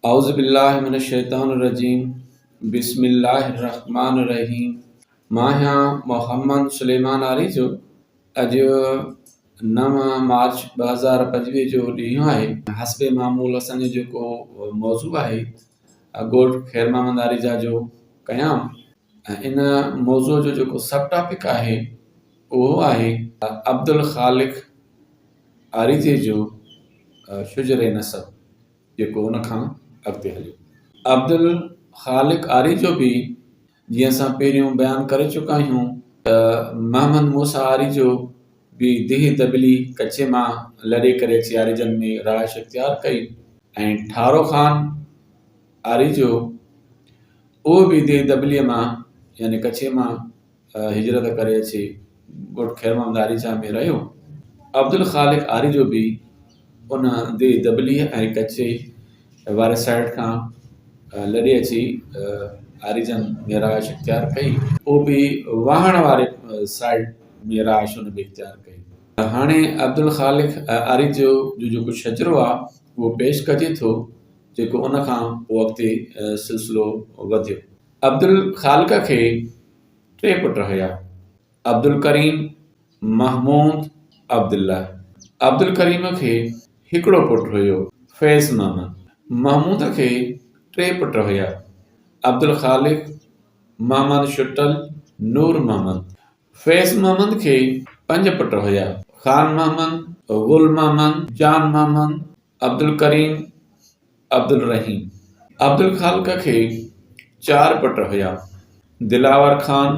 औज़ुबिल्लाहि मिनश्शैतानिर्रजीम बिस्मिल्लाहिर्रहमानिर्रहीम। मां आहियां मोहम्मद सुलेमान आरिजो। अॼु 9 मार्च 2025 जो ॾींहुं आहे। हस्बे मामूल असांजो जेको मौज़ू आहे ॻोठ ख़ैर मोहम्मद आरिजा जो क़याम। इन मौज़ूअ जो जेको सब टॉपिक आहे उहो आहे अब्दुल ख़ालिक़ आरिजे जो शुजरे नसब जेको उन खां अॻिते हलियो। अब्दुल ख़ालिक़ आरिजो बि जीअं असां पहिरियों बयानु करे चुका आहियूं त मोहम्मद मूसा आरिजो बि दिही दबली कचे मां लड़े करे अची आरिजन में रहाइश इख्तियार कई। ऐं ठारो ख़ान आरिजो उहो बि दिही दबलीअ मां यानी कचे मां हिजरत करे अची ॻोठ ख़ैर मोहम्मद आरिजा में रहियो। अब्दुल ख़ालिक़ आरिजो बि उन दिही दबलीअ ऐं कचे वारे साइड खां लॾे अची आरिजन में रहाइश इख्तियार कई। उहो बि वाहण वारे साइड में रहाइश उन बि इख्तियार कई। हाणे अब्दुल ख़ालिक़ आरिजो जो जेको शजरो आहे उहो पेश कजे थो, जेको उन खां पोइ अॻिते सिलसिलो वधियो। अब्दुल ख़ालिक़ खे 3 पुट हुया, अब्दुल करीम, महमूद, अब्दुल्ला। अब्दुल करीम खे हिकिड़ो पुटु हुयो, फैज़ मोहम्मद। महमूद खे 3 पुट हुया, अब्दुल ख़ालिक़, मोहम्मद शुटल, नूर मोहम्मद। फैज़ मोहम्मद खे 5 पुट हुया, ख़ान मोहम्मद, गुल मोहम्मद, जान मोहम्मद, अब्दुल करीम, अब्दुल रहीम। अब्दुल ख़ालिक़ खे 4 पुट हुया, दिलावर ख़ान,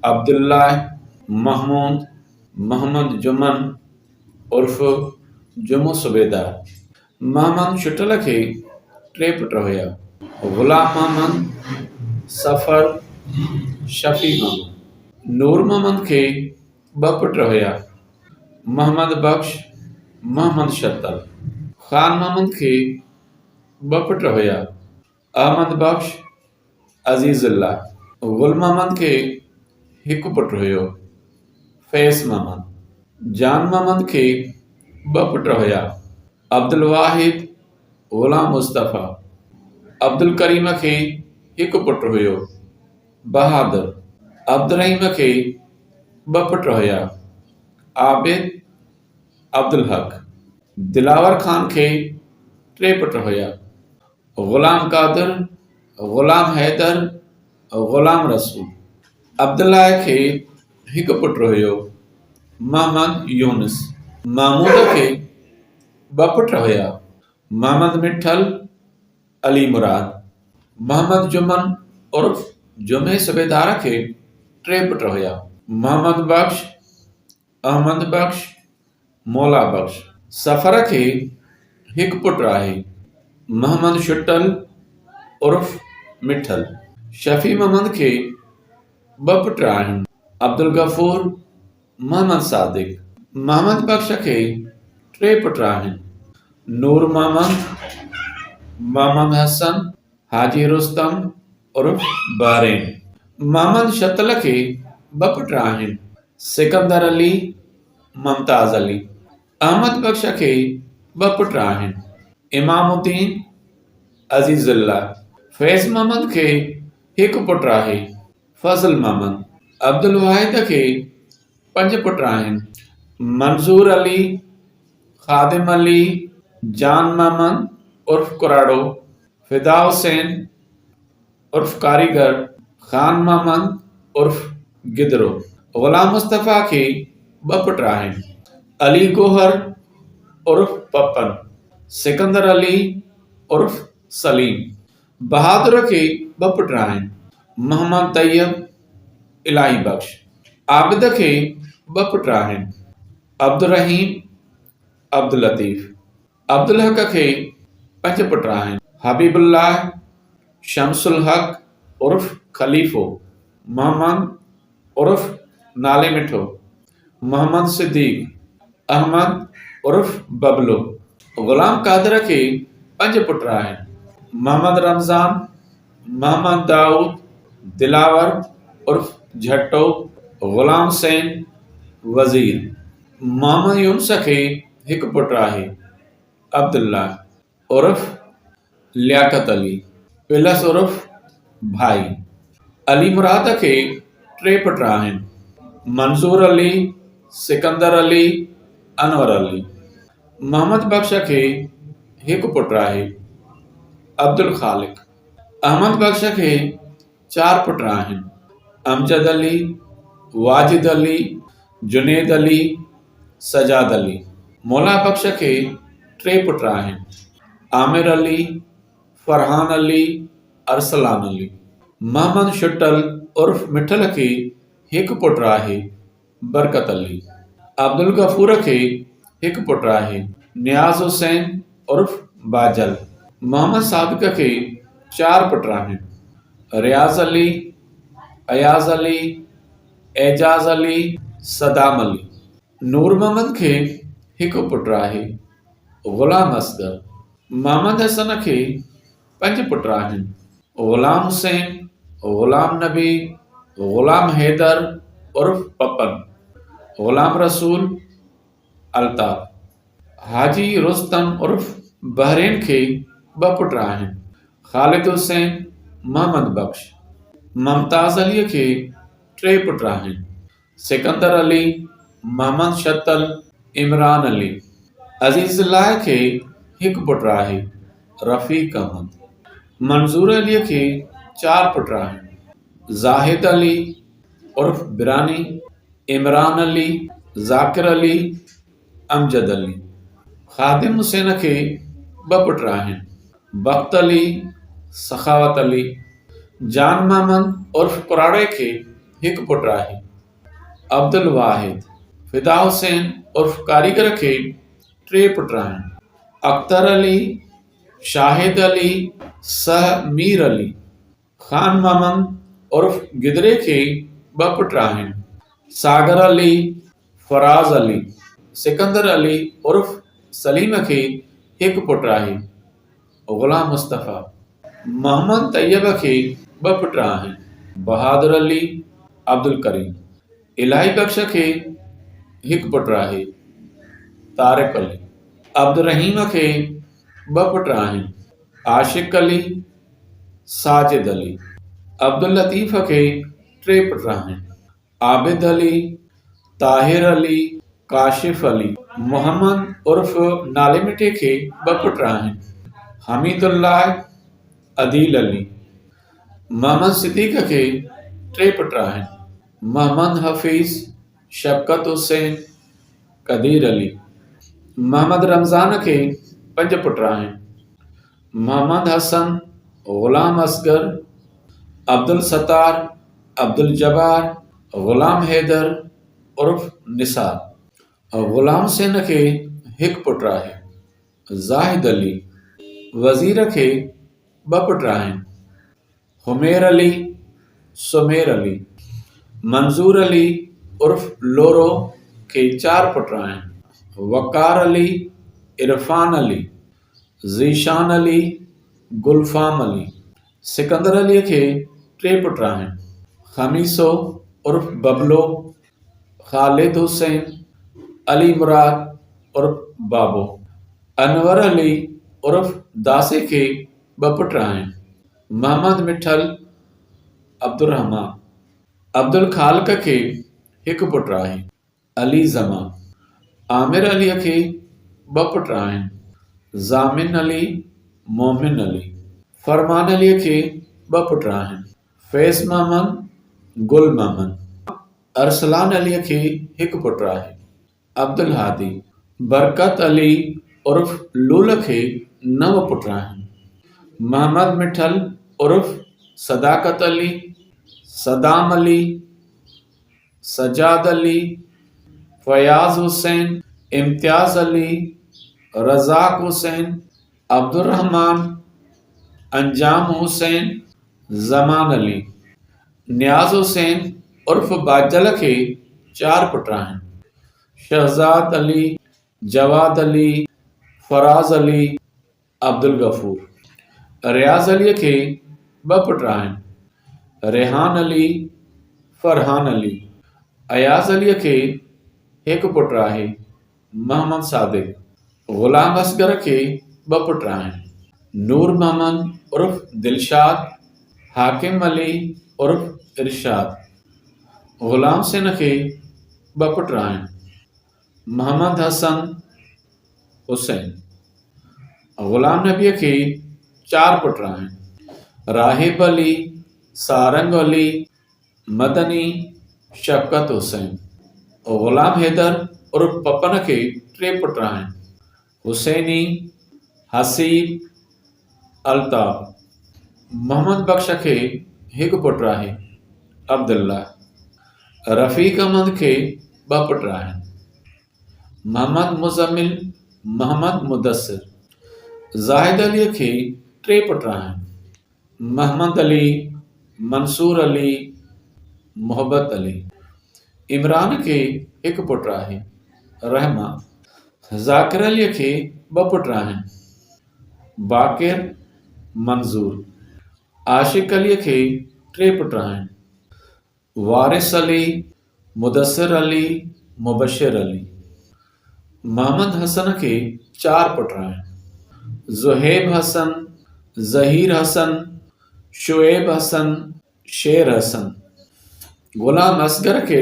अब्दुल्ला, महमूद, मोहम्मद जुमन उर्फ जुमो सुबेदार। मोहम्मद शुटल खे 3 पुट हुया, गुलाम मोहम्मद, सफ़र, शफ़ी मोहम्मद। नूर मोहम्मद खे 2 पुट हुया, मोहम्मद बख्श, मोहम्मद शतल। ख़ान मोहम्मद खे 2 पुट हुया, अहमद बख्श, अज़ीज़ुल्ला। गुल मोहम्मद खे 1 पुट हुयो, फैज़ मोहम्मद। जान मोहम्मद खे 2 पुट हुया, अब्दुल वाहिद, गुलाम मुस्तफ़ा। अब्दुल करीम खे 1 पुट हुयो, बहादुर। अब्दुल रहीम खे 2 पुट हुया, आबिद, अब्दुल हक। दिलावर ख़ान खे 3 पुट हुया, गुलाम कादिर, गुलाम हैदर, गुलाम रसूल। अब्दुल्ला खे 1 पुट हुयो, मोहम्मद यूनुस। महमूद खे 2 पुट हुया, मोहम्मद मिठल, अली मुराद। मोहम्मद जुमन उर्फ जुमे सुबेदार खे 3 पुट हुया, मोहम्मद बख्श, अहमद बख्श, मौला बख्श। सफ़र खे 1 पुट आहे, मोहम्मद शुटल उर्फ मिठल। शफ़ी मोहम्मद खे 2 पुट आहिनि, अब्दुल गफ़ूर, मोहम्मद सादिक। मोहम्मद बख्श खे 3 पुट आहिनि, नूर मोहम्मद, मोहम्मद हसन, हाजी रुस्तम उर्फ बहरेन। मोहम्मद शतल खे 2 पुट आहिनि, सिकंदर अली, मुमताज़ अली। अहमद बख्श खे 2 पुट आहिनि, इमामुद्दीन, अज़ीज़ुल्ला। फैज़ मोहम्मद खे 1 पुट आहे, फज़ल मोहम्मद। अब्दुल वाहिद खे 5 पुट आहिनि, मंसूर अली, ख़ादिम अली, जान मोहम्मद उर्फ कुराड़ो, फिदा हुसैन उर्फ कारीगर, ख़ान मोहम्मद उर्फ गिदरो। गुलाम मुस्तफ़ा खे 2 पुट आहिनि, अली गोहर उर्फ पपन, सिकंदर अली उर्फ सलीम। बहादुर खे 2 पुट आहिनि, मोहम्मद तैयब, इलाही बख्श। आबिद खे 2 पुट आहिनि, अब्दुल रहीम, अब्दुल लतीफ़। अब्दुल हक खे 5 पुट आहिनि, हबीबुल्लाह, शमसुल हक उर्फ खलीफ़ो, मोहम्मद उर्फ नाले मिठो, मोहम्मद सिद्दीक़, अहमद उर्फ बबलो। गुलाम कादिर खे 5 पुट आहिनि, मोहम्मद रमज़ान, मोहम्मद दाऊद, दिलावर उर्फ झट्टो, गुलाम हुसैन, वज़ीर। मोहम्मद यूनुस खे 1 पुट आहे, अब्दुल्ला उर्फ लियाकत अली पिलस उर्फ भाई। अली मुराद खे टे पुट आहिनि, मंसूर अली, सिकंदर अली, अनवर अली। मोहम्मद बख्श खे हिकु पुटु आहे, अब्दुल ख़ालिक। अहमद बख्श खे 4 पुट आहिनि, अमजद अली, वाजिद अली, जुनेद अली, सजाद अली। मौला बख्श खे 3 पुट आहिनि, आमिर अली, फरहान अली, अरसलान अली। मोहम्मद शुटल उर्फ मिठल खे हिकु पुटु आहे, बरकत अली। अब्दुल गफूर खे हिकु पुटु आहे, नियाज़ हुसैन उर्फ बाजल। मोहम्मद सादिक खे 4 पुट आहिनि, रियाज़ अली, अयाज़ अली, एजाज़ अली, सदाम अली। नूर मोहम्मद खे हिकु पुटु आहे, ग़ुलाम असगर। मोहम्मद हसन खे 5 पुट आहिनि, ग़ुलाम हुसैन, ग़ुलाम नबी, ग़ुलाम हैदर उर्फ पपन, ग़ुलाम रसूल, अल्ताफ़। हाजी रुस्तम उर्फ बहरेन खे 2 पुट आहिनि, ख़ालिद हुसैन, मोहम्मद बख्श। मुमताज़ अलीअ खे 3 पुट आहिनि, सिकंदर अली, मोहम्मद शतल, इमरान अली। अज़ीज़ुल्लाह खे हिकु पुटु आहे, रफ़ीक अहमद। मंसूर अलीअ खे 4 पुट आहिनि, ज़ाहिद अली उर्फ बिरानी, इमरान अली, ज़ाकिर अली, अमजद अली। ख़ादिम हुसैन खे 2 पुट आहिनि, बख्त अली, सखावत अली। जान मोहम्मद उर्फ कुराड़े खे हिकु पुटु आहे, अब्दुल वाहिद। फिदा हुसैन उर्फ कारीगर खे 3 पुट आहिनि, अख्तर अली, शाहिद अली, सह मीर अली। ख़ान मोहम्मद उर्फ गिदरे खे 2 पुट आहिनि, सागर अली, फराज़ अली। सिकंदर अली उर्फ सलीम खे हिकु पुटु आहे, ग़ुलाम मुस्तफ़ा। मोहम्मद तैयब खे 2 पुट आहिनि, बहादुर अली, अब्दुल करीम। इलाही बख्श खे हिकु पुटु आहे, तारिक अली। अब्दुर्रहीम खे 2 पुट आहिनि, आशिक अली, साजिद अली। अब्दुल लतीफ़ खे 3 पुट आहिनि, आबिद अली, ताहिर अली, काशिफ अली। मोहम्मद उर्फ नाले मिठे खे 2 पुट आहिनि, हमीदुल्लाह, अदील अली। मोहम्मद सिद्दीक़ खे 3 पुट आहिनि, मोहम्मद हफ़ीज़, शफ़क़त हुसैन, कदीर अली। मोहम्मद रमज़ान खे 5 पुट आहिनि, मोहम्मद हसन, ग़ुलाम असगर, अब्दुल सत्तार, अब्दुल जब्बार, ग़ुलाम हैदर उर्फ निसार। ग़ुलाम हुसैन खे हिकु पुटु आहे, ज़ाहिद अली। वज़ीर खे 2 पुट आहिनि, हुमैर अली, सुमेर अली। मंसूर अली उर्फ लोरो खे 4 पुट आहिनि, वक़ार अली, इरफ़ान अली, ज़ीशान अली, गुलफ़ाम अली। सिकंदर अलीअ खे 3 पुट आहिनि, ख़मीसो उर्फ बबलो, ख़ालिद हुसैन, अली मुराद उर्फ बाबो। अनवर अली उर्फ दासे खे 2 पुट आहिनि, मोहम्मद मिठल, अब्दुर्रहमान। अब्दुल ख़ालिक खे हिकु पुटु आहे, अली ज़मा। आमिर अलीअ खे 2 पुट आहिनि, ज़ामिन अली, मोमिन अली। फरमान अलीअ खे 2 पुट आहिनि, फैज़ मोहम्मद, गुल मोहम्मद। अरसलान अलीअ खे हिकु पुटु आहे, अब्दुल हादी। बरकत अली उर्फ लूल खे 9 पुट आहिनि, मोहम्मद मिठल उर्फ सदाकत अली, सदाम अली, सजाद अली, फयाज़ हुसैन, इम्तियाज़ अली, रज़ाक हुसैन, अब्दुर्रहमान, अंजाम हुसैन, ज़मान अली। नियाज़ हुसैन उर्फ बाजल खे 4 पुट आहिनि, शहज़ाद अली, जवाद अली, फराज़ अली, अब्दुल गफूर। रियाज़ अलीअ खे 2 पुट आहिनि, रेहान अली, फरहान अली। अयाज़ अलीअ खे हिकु पुटु आहे, मोहम्मद सादिक। ग़ुलाम असगर खे 2 पुट आहिनि, नूर मोहम्मद उर्फ दिलशाद, हाकिम अली उर्फ इरशाद। ग़ुलाम सिंह खे ॿ पुट आहिनि, मोहम्मद हसन, हुसैन। ग़ुलाम नबीअ खे 4 पुट आहिनि, राहिब अली, सारंग अली, मदनी, शफ़क़त हुसैन। ग़ुलाम हैदर उर्फ पपन खे 3 पुट आहिनि, हुसैनी, हसीब, अल्ताफ़। मोहम्मद बख्श खे 1 पुट आहे, अब्दुल्ला। रफ़ीक अहमद खे 2 पुट आहिनि, मोहम्मद मुज़म्मिल, मोहम्मद मुदस्सिर। ज़ाहिद अलीअ खे 3 पुट आहिनि, मोहम्मद अली, मंसूर अली, मोहब्बत अली। इमरान खे 1 पुट आहे, रहमा। ज़ाकिर अलीअ खे 2 पुट आहिनि, बाक़िर, मंज़ूर। आशिक़ अलीअ खे 3 पुट आहिनि, वारिस अली, मुदस्सिर अली, मुबशिर अली। मोहम्मद हसन खे 4 पुट आहिनि, ज़ुहैब हसन, ज़हीर हसन, शुएब हसन, शेर हसन। ग़ुलाम असगर खे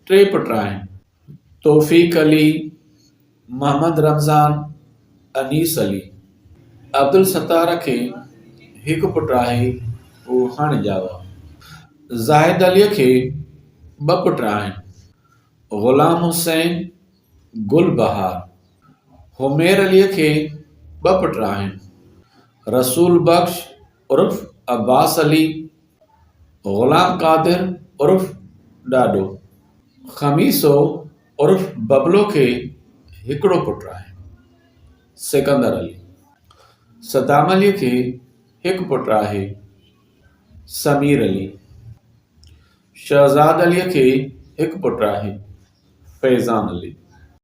3 पुट आहिनि, तौफ़ीक़ अली, मोहम्मद रमज़ान, अनीस अली। अब्दुल सत्तार खे 1 पुट आहे, उहो हाणे ॼावा। ज़ाहिद अलीअ खे 2 पुट आहिनि, ग़ुलाम हुसैन, गुल बहार। हुमैर अलीअ खे 2 पुट आहिनि, रसूल बख्श उर्फ अब्बास अली, ग़ुलाम क़ादिर उर्फ ॾाॾो। ख़मीसो उर्फ बबलो खे 1 पुट आहे, सिकंदर अली। सदाम अलीअ खे 1 पुट आहे, समीर अली। शहज़ाद अलीअ खे 1 पुट आहे, फैज़ान अली।